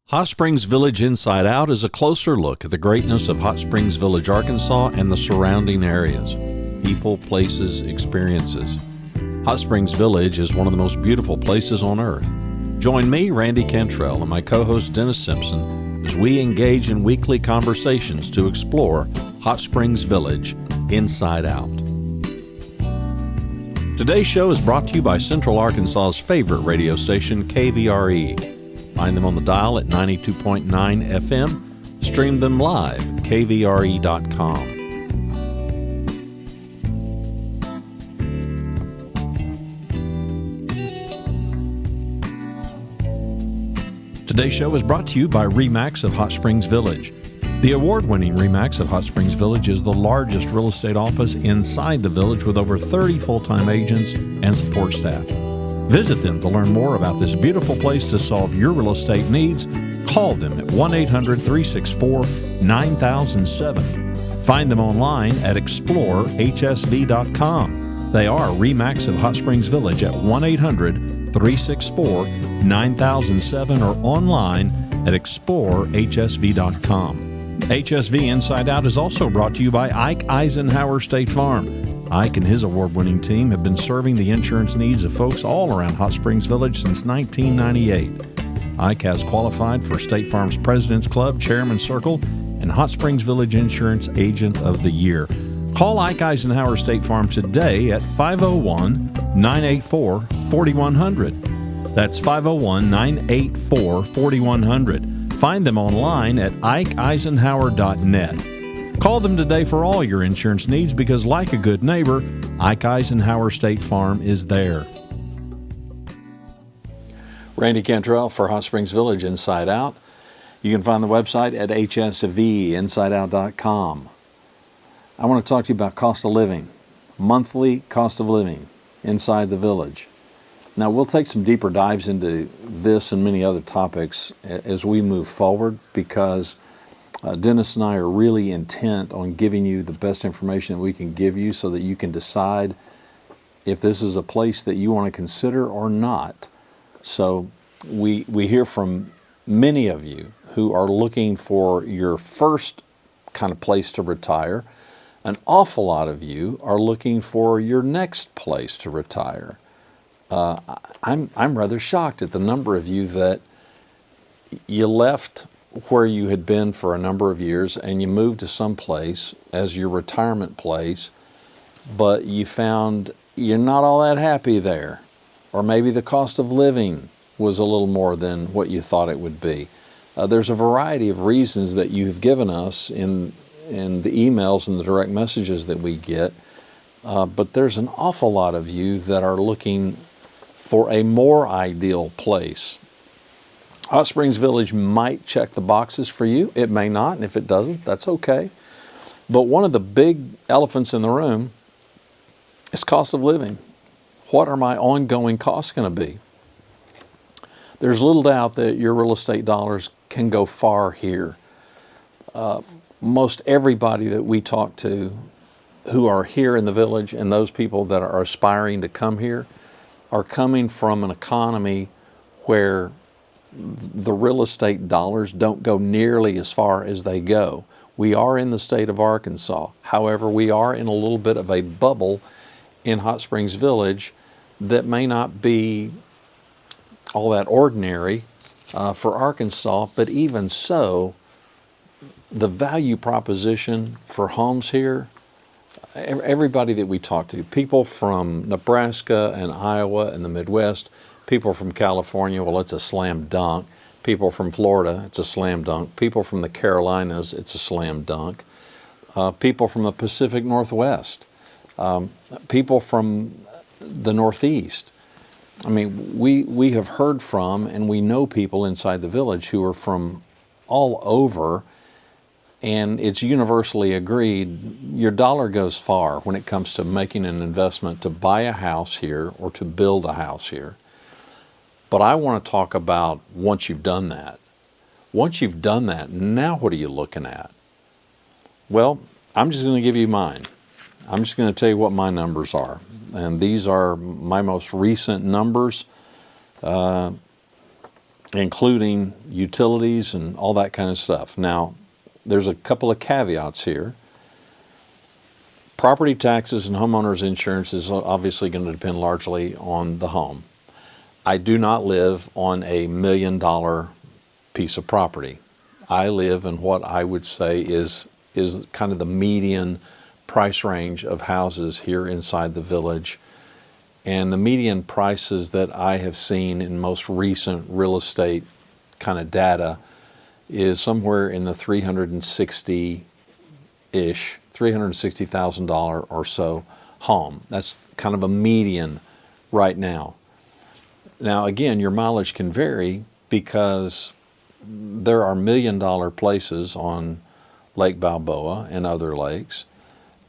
Hot Springs Village Inside Out is a closer look at the greatness of Hot Springs Village, Arkansas and the surrounding areas. People, places, experiences. Hot Springs Village is one of the most beautiful places on earth. Join me, Randy Cantrell, and my co-host Dennis Simpson as we engage in weekly conversations to explore Hot Springs Village Inside Out. Today's show is brought to you by Central Arkansas's favorite radio station, KVRE. Find them on the dial at 92.9 FM. Stream them live at kvre.com. Today's show is brought to you by RE/MAX of Hot Springs Village. The award-winning RE/MAX of Hot Springs Village is the largest real estate office inside the village with over 30 full-time agents and support staff. Visit them to learn more about this beautiful place to solve your real estate needs. Call them at 1-800-364-9007. Find them online at explorehsv.com. They are RE/MAX of Hot Springs Village at 1-800-364-9007 or online at explorehsv.com. HSV Inside Out is also brought to you by Ike Eisenhower State Farm. Ike and his award-winning team have been serving the insurance needs of folks all around Hot Springs Village since 1998. Ike has qualified for State Farm's President's Club, Chairman's Circle, and Hot Springs Village Insurance Agent of the Year. Call Ike Eisenhower State Farm today at 501-984-4100. That's 501-984-4100. Find them online at ikeeisenhower.net. Call them today for all your insurance needs because, like a good neighbor, Ike Eisenhower State Farm is there. Randy Cantrell for Hot Springs Village Inside Out. You can find the website at hsvinsideout.com. I want to talk to you about cost of living, monthly cost of living inside the village. Now, we'll take some deeper dives into this and many other topics as we move forward because Dennis and I are really intent on giving you the best information that we can give you so that you can decide if this is a place that you want to consider or not. So we hear from many of you who are looking for your first kind of place to retire. An awful lot of you are looking for your next place to retire. I'm rather shocked at the number of you that you left where you had been for a number of years and you moved to some place as your retirement place, but you found you're not all that happy there. Or maybe the cost of living was a little more than what you thought it would be. There's a variety of reasons that you've given us in the emails and the direct messages that we get, but there's an awful lot of you that are looking for a more ideal place. Hot Springs Village might check the boxes for you. It may not, and if it doesn't, that's okay. But one of the big elephants in the room is cost of living. What are my ongoing costs going to be? There's little doubt that your real estate dollars can go far here. Most everybody that we talk to who are here in the village and those people that are aspiring to come here are coming from an economy where the real estate dollars don't go nearly as far as they go. We are in the state of Arkansas. However, we are in a little bit of a bubble in Hot Springs Village that may not be all that ordinary for Arkansas, but even so, the value proposition for homes here, everybody that we talk to, people from Nebraska and Iowa and the Midwest, people from California, well, it's a slam dunk. People from Florida, it's a slam dunk. People from the Carolinas, it's a slam dunk. People from the Pacific Northwest. People from the Northeast. I mean, we have heard from and we know people inside the village who are from all over, and it's universally agreed your dollar goes far when it comes to making an investment to buy a house here or to build a house here. But I want to talk about once you've done that. Once you've done that, now what are you looking at? Well, I'm just going to give you mine. I'm just going to tell you what my numbers are. And these are my most recent numbers. including utilities and all that kind of stuff. Now, there's a couple of caveats here. Property taxes and homeowners insurance is obviously going to depend largely on the home. I do not live on a $1 million piece of property. I live in what I would say is kind of the median price range of houses here inside the village. And the median prices that I have seen in most recent real estate kind of data is somewhere in the $360,000 or so home. That's kind of a median right now. Now, again, your mileage can vary because there are $1 million places on Lake Balboa and other lakes,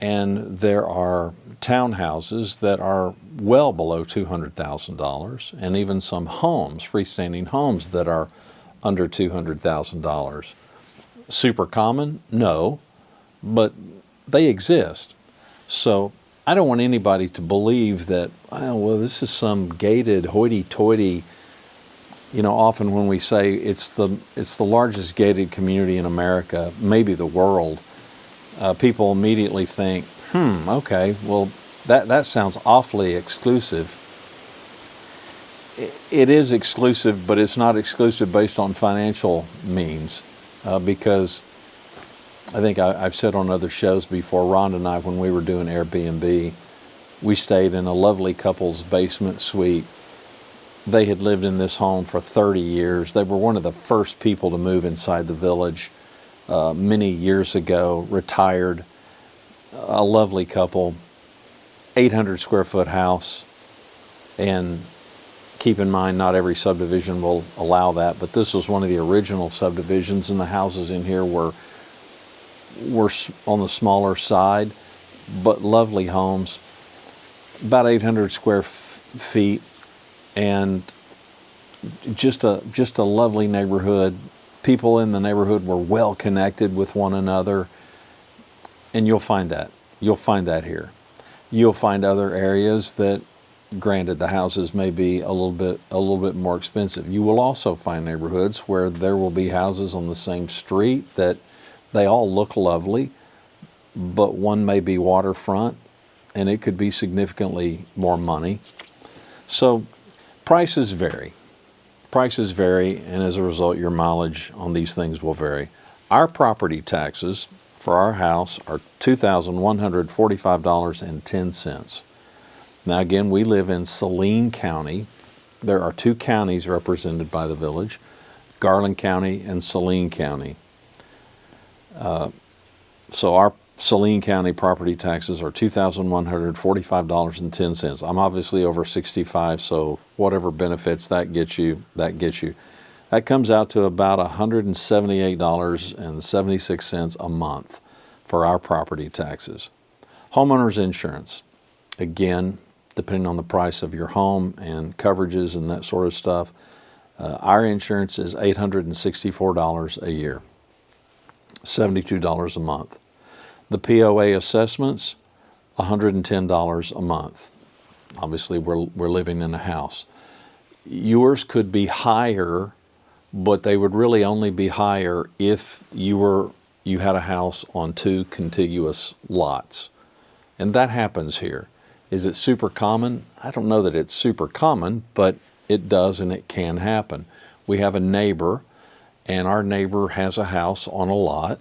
and there are townhouses that are well below $200,000, and even some homes, freestanding homes, that are under $200,000. Super common? No, but they exist. So I don't want anybody to believe that, well, this is some gated hoity-toity. You know, often when we say it's the largest gated community in America, maybe the world, people immediately think, okay, well, that sounds awfully exclusive. It is exclusive, but it's not exclusive based on financial means, because I think I've said on other shows before, Rhonda and I, when we were doing Airbnb, we stayed in a lovely couple's basement suite. They had lived in this home for 30 years. They were one of the first people to move inside the village many years ago, retired, a lovely couple, 800 square foot house. And keep in mind, not every subdivision will allow that, but this was one of the original subdivisions, and the houses in here were on the smaller side, but lovely homes, about 800 square feet, and just a lovely neighborhood. People in the neighborhood were well connected with one another, and you'll find that here. You'll find other areas that, granted, the houses may be a little bit more expensive. You will also find neighborhoods where there will be houses on the same street that they all look lovely, but one may be waterfront, and it could be significantly more money. So prices vary. Prices vary, and as a result, your mileage on these things will vary. Our property taxes for our house are $2,145.10. Now, again, we live in Saline County. There are two counties represented by the village, Garland County and Saline County. So our Saline County property taxes are $2,145.10. I'm obviously over 65, so whatever benefits that gets you, that gets you. That comes out to about $178.76 a month for our property taxes. Homeowners insurance, again, depending on the price of your home and coverages and that sort of stuff, our insurance is $864 a year, $72 a month. The POA assessments, $110 a month. Obviously, we're living in a house. Yours could be higher, but they would really only be higher if you had a house on two contiguous lots. And that happens here. Is it super common? I don't know that it's super common, but it does and it can happen. We have a neighbor, and our neighbor has a house on a lot.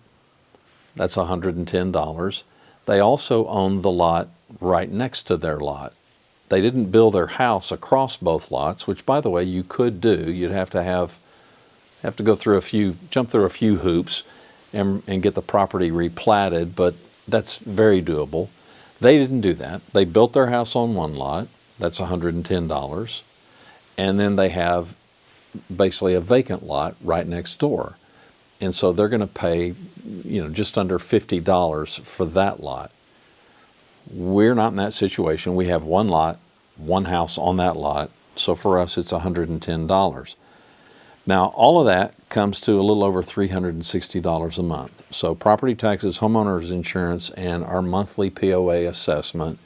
That's $110. They also own the lot right next to their lot. They didn't build their house across both lots, which, by the way, you could do. You'd have to go through jump through a few hoops and get the property replatted, but that's very doable. They didn't do that. They built their house on one lot. That's $110. And then they have basically a vacant lot right next door. And so they're going to pay, just under $50 for that lot. We're not in that situation. We have one lot, one house on that lot. So for us, it's $110. Now, all of that comes to a little over $360 a month. So property taxes, homeowners insurance, and our monthly POA assessment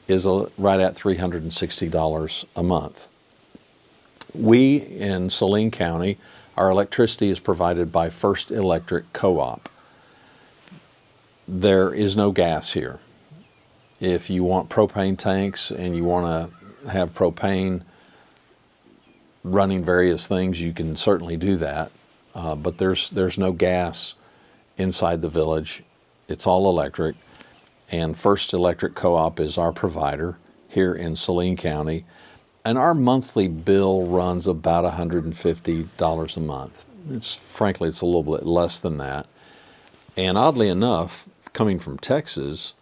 is right at $360 a month. We in Saline County, our electricity is provided by First Electric Co-op. There is no gas here. If you want propane tanks and you want to have propane running various things, you can certainly do that. But there's no gas inside the village. It's all electric. And First Electric Co-op is our provider here in Saline County. And our monthly bill runs about $150 a month. Frankly, it's a little bit less than that. And oddly enough, coming from Texas,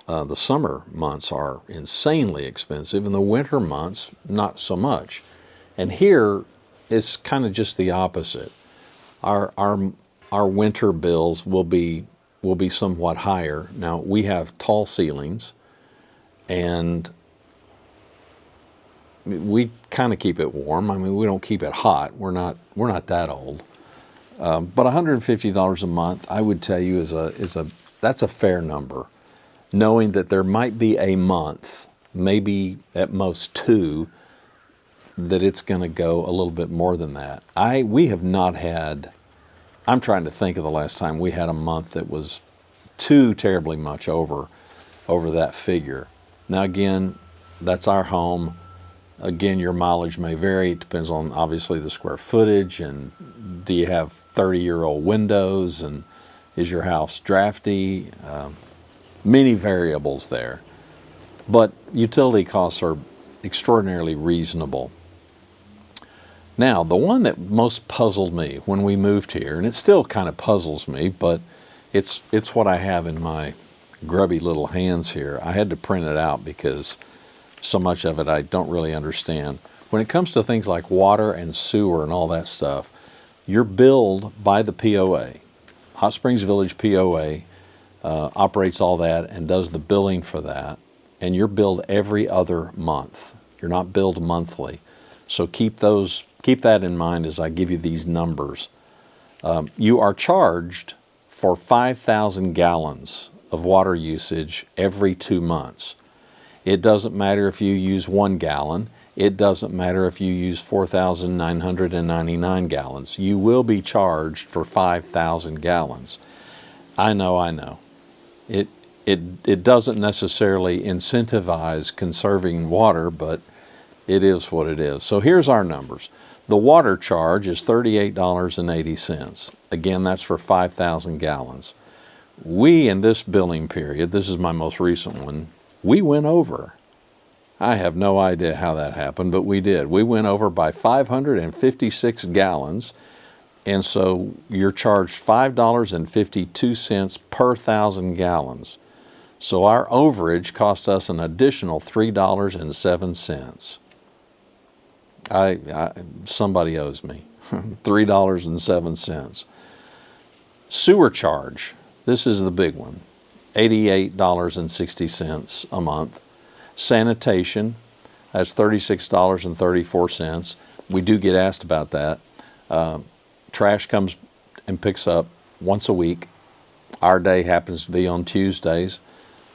the summer months are insanely expensive, and the winter months, not so much. And here, it's kind of just the opposite. Our winter bills will be somewhat higher. Now, we have tall ceilings, and we kind of keep it warm. I mean, we don't keep it hot. We're not that old. But $150 a month, I would tell you, that's a fair number. Knowing that there might be a month, maybe at most two, that it's going to go a little bit more than that. We have not had. I'm trying to think of the last time we had a month that was too terribly much over that figure. Now again, that's our home. Again, your mileage may vary. It depends on obviously the square footage, and do you have 30-year-old windows, and is your house drafty? Many variables there. But utility costs are extraordinarily reasonable. Now, the one that most puzzled me when we moved here, and it still kind of puzzles me, but it's what I have in my grubby little hands here. I had to print it out because so much of it I don't really understand. When it comes to things like water and sewer and all that stuff, you're billed by the POA. Hot Springs Village POA operates all that and does the billing for that, and you're billed every other month. You're not billed monthly. So keep that in mind as I give you these numbers. You are charged for 5,000 gallons of water usage every 2 months. It doesn't matter if you use 1 gallon. It doesn't matter if you use 4,999 gallons. You will be charged for 5,000 gallons. I know. It doesn't necessarily incentivize conserving water, but it is what it is. So here's our numbers. The water charge is $38.80. Again, that's for 5,000 gallons. We, in this billing period, this is my most recent one, we went over. I have no idea how that happened, but we did. We went over by 556 gallons, and so you're charged $5.52 per 1,000 gallons. So our overage cost us an additional $3.07. Somebody owes me $3.07. Sewer charge, this is the big one, $88.60 a month. Sanitation, that's $36.34. We do get asked about that. Trash comes and picks up once a week. Our day happens to be on Tuesdays.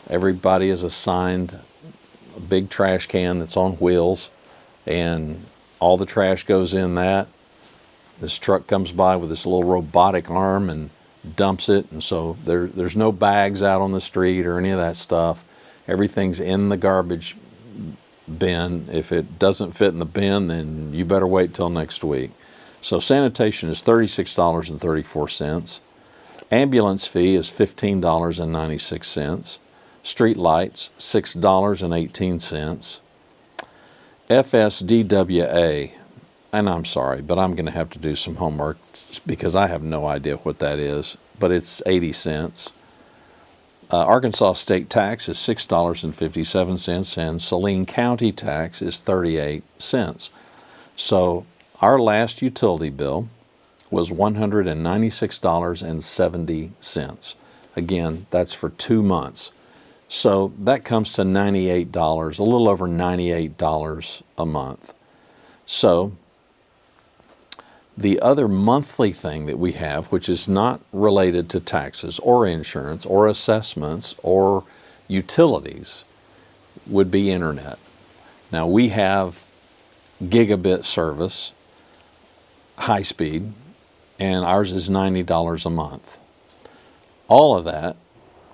Everybody is assigned a big trash can that's on wheels, and all the trash goes in that. This truck comes by with this little robotic arm and dumps it, and so there's no bags out on the street or any of that stuff. Everything's in the garbage bin. If it doesn't fit in the bin, then you better wait till next week. So sanitation is $36.34. Ambulance fee is $15.96. Street lights, $6.18. FSDWA, and I'm sorry, but I'm going to have to do some homework because I have no idea what that is, but it's 80 cents. Arkansas state tax is $6.57, and Saline County tax is 38 cents. So our last utility bill was $196.70. Again, that's for 2 months. So that comes to $98, a little over $98 a month. So the other monthly thing that we have, which is not related to taxes or insurance or assessments or utilities, would be internet. Now we have gigabit service, high speed, and ours is $90 a month. All of that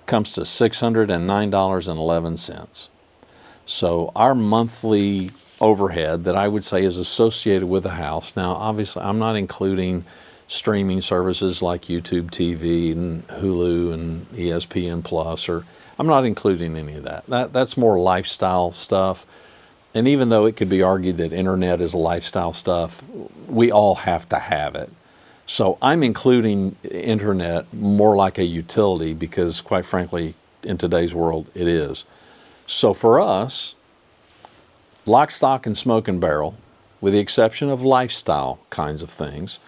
comes to $609.11. So our monthly overhead that I would say is associated with the house. Now, obviously, I'm not including streaming services like YouTube TV and Hulu and ESPN Plus, or I'm not including any of that. That's more lifestyle stuff. And even though it could be argued that internet is lifestyle stuff, we all have to have it. So I'm including internet more like a utility because, quite frankly, in today's world, it is. So for us, lock, stock, and smoke and barrel, with the exception of lifestyle kinds of things,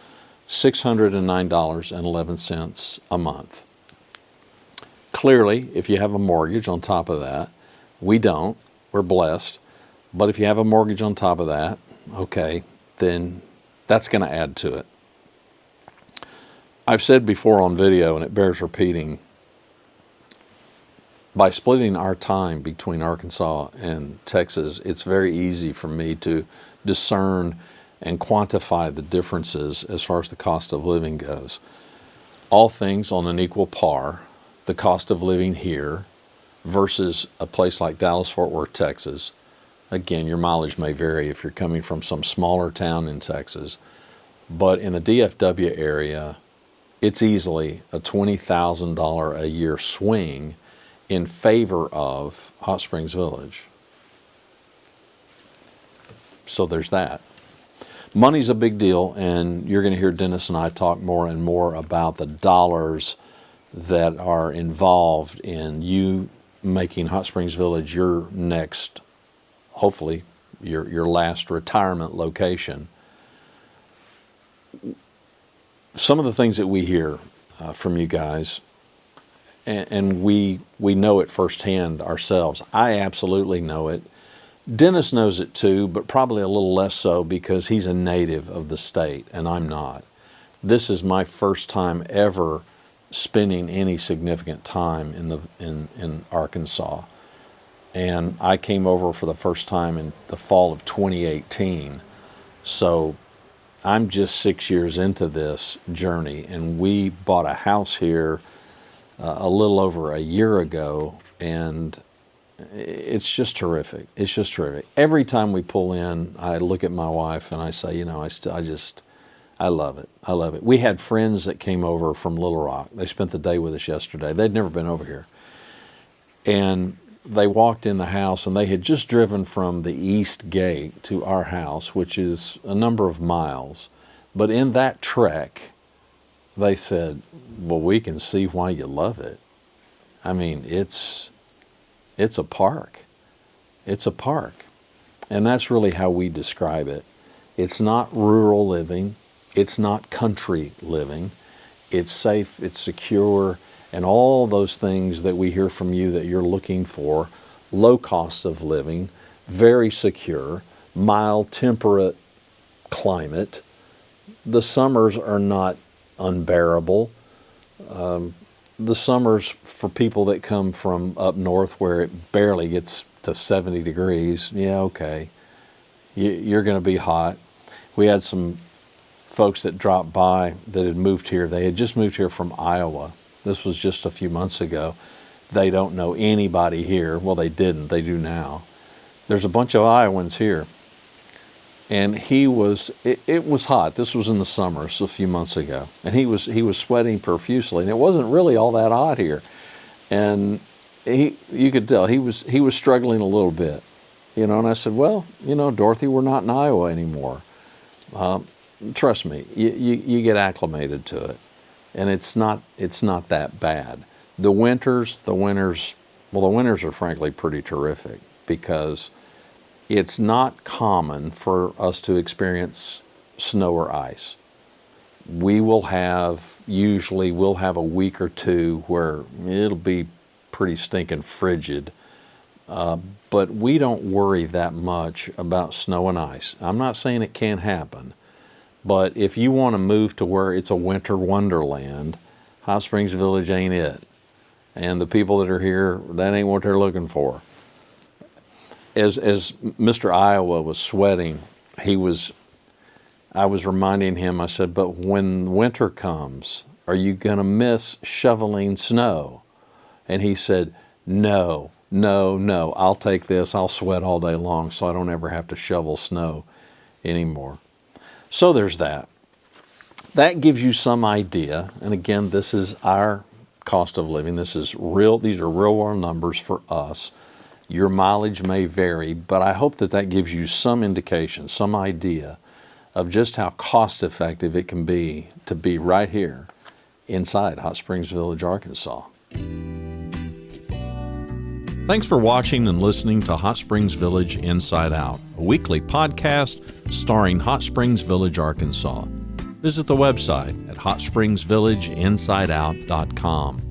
$609.11 a month. Clearly, if you have a mortgage on top of that, we don't, we're blessed, but if you have a mortgage on top of that, okay, then that's going to add to it. I've said before on video, and it bears repeating, by splitting our time between Arkansas and Texas, it's very easy for me to discern and quantify the differences as far as the cost of living goes. All things on an equal par, the cost of living here versus a place like Dallas-Fort Worth, Texas. Again, your mileage may vary if you're coming from some smaller town in Texas, but in the DFW area, it's easily a $20,000 a year swing in favor of Hot Springs Village. So there's that. Money's a big deal, and you're going to hear Dennis and I talk more and more about the dollars that are involved in you making Hot Springs Village your next, hopefully, your last retirement location. Some of the things that we hear from you guys, and we know it firsthand ourselves. I absolutely know it. Dennis knows it too, but probably a little less so because he's a native of the state and I'm not. This is my first time ever spending any significant time in Arkansas. And I came over for the first time in the fall of 2018. So I'm just 6 years into this journey, and we bought a house here a little over a year ago, and it's just terrific. It's just terrific. Every time we pull in, I look at my wife and I say, I love it. I love it. We had friends that came over from Little Rock. They spent the day with us yesterday. They'd never been over here. And they walked in the house, and they had just driven from the east gate to our house, which is a number of miles. But in that trek, they said, well, we can see why you love it. I mean, it's a park. It's a park. And that's really how we describe it. It's not rural living. It's not country living. It's safe, it's secure, and all those things that we hear from you that you're looking for. Low cost of living, very secure, mild, temperate climate. The summers are not unbearable. The summers for people that come from up north where it barely gets to 70 degrees, yeah, okay. You're going to be hot. We had some folks that dropped by that had moved here. They had just moved here from Iowa. This was just a few months ago. They don't know anybody here. Well, they didn't. They do now. There's a bunch of Iowans here. And it was hot. This was in the summer, so a few months ago. And he was sweating profusely. And it wasn't really all that hot here. And you could tell he was struggling a little bit. And I said, well, Dorothy, we're not in Iowa anymore. Trust me, you get acclimated to it. And it's not that bad. The winters are frankly pretty terrific because it's not common for us to experience snow or ice. We'll have a week or two where it'll be pretty stinking frigid, but we don't worry that much about snow and ice. I'm not saying it can't happen, but if you want to move to where it's a winter wonderland, Hot Springs Village ain't it. And the people that are here, that ain't what they're looking for. As Mr. Iowa was sweating I was reminding him, I said, but when winter comes, are you going to miss shoveling snow? And he said, no, I'll take this. I'll sweat all day long so I don't ever have to shovel snow anymore. So there's that. That gives you some idea. And again, this is our cost of living. These are real world numbers for us. Your mileage may vary, but I hope that gives you some indication, some idea of just how cost effective it can be to be right here inside Hot Springs Village, Arkansas. Thanks for watching and listening to Hot Springs Village Inside Out, a weekly podcast starring Hot Springs Village, Arkansas. Visit the website at hotspringsvillageinsideout.com.